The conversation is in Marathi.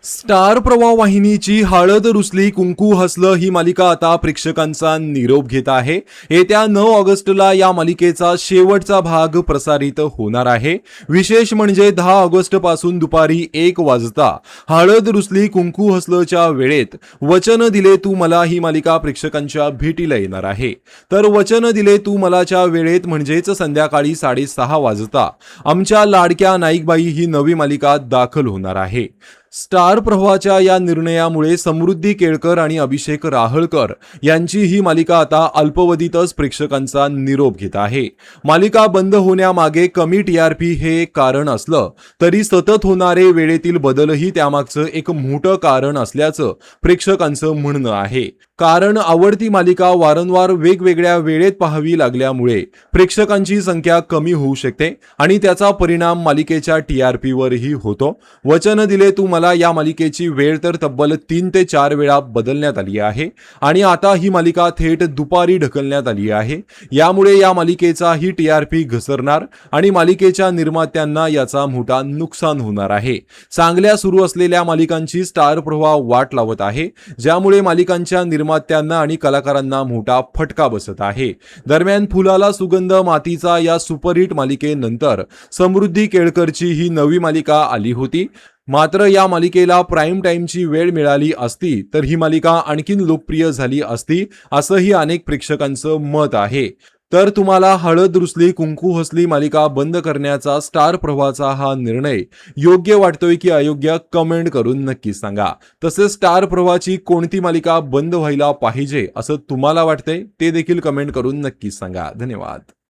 स्टार प्रवाह वाहिनीची हळद रुसली कुंकू हसलं ही मालिका आता प्रेक्षकांचा निरोप घेत आहे। येत्या 9 ऑगस्टला या मालिकेचा शेवटचा भाग प्रसारित होणार आहे। विशेष म्हणजे 10 ऑगस्ट पासून दुपारी 1 वाजता हळद रुसली कुंकू हसलंच्या वेळेत वचन दिले तू मला ही मालिका प्रेक्षकांच्या भेटीला येणार आहे। तर वचन दिले तू मलाच्या वेळेत म्हणजेच संध्याकाळी 6:30 वाजता आमच्या लाडक्या नाईकबाई ही नवी मालिका दाखल होणार आहे। स्टार प्रवाहाच्या या निर्णयामुळे समृद्धी केळकर आणि अभिषेक राहळकर यांची ही मालिका आता अल्पवधीतच प्रेक्षकांचा निरोप घेत आहे। मालिका बंद होण्यामागे कमी टीआरपी हे कारण असलं तरी सतत होणारे वेळेतील बदलही त्यामागचं एक मोठं कारण असल्याचं प्रेक्षकांचं म्हणणं आहे। कारण आवडती मालिका वारंवार वेगवेगळ्या वेळेत पाहावी लागल्यामुळे प्रेक्षकांची संख्या कमी होऊ शकते आणि त्याचा परिणाम मालिकेच्या टीआरपी वरही होतो। वचन दिले तू मला या मालिकेची वेळ तर तब्बल 3 ते 4 वेळा बदलण्यात आली आहे आणि आता ही मालिका थेट दुपारी ढकलण्यात आली आहे। यामुळे या मालिकेचाही टीआरपी घसरणार आणि मालिकेच्या निर्मात्यांना याचा मोठा नुकसान होणार आहे। चांगल्या सुरू असलेल्या मालिकांची स्टार प्रवाह वाट लावत आहे, ज्यामुळे मालिकांच्या निर्मात्यांना आणि कलाकारांना मोठा फटका बसत आहे। दरम्यान फुलाला सुगंध मातीचा या सुपरहिट मालिकेनंतर समृद्धी केळकरची ही नवी मालिका आली होती। मात्र या मालिकेला प्राईम टाइमची वेळ मिळाली असती तर ही मालिका आणखीन लोकप्रिय झाली असती असंही अनेक प्रेक्षकांचं मत आहे। तर तुम्हाला हळद रुसली कुंकू हसली मालिका बंद करण्याचा स्टार प्रवाहाचा हा निर्णय योग्य वाटतोय की अयोग्य कमेंट करून नक्की सांगा। तसेच स्टार प्रवाहाची कोणती मालिका बंद व्हायला पाहिजे असं तुम्हाला वाटतंय ते देखील कमेंट करून नक्की सांगा। धन्यवाद।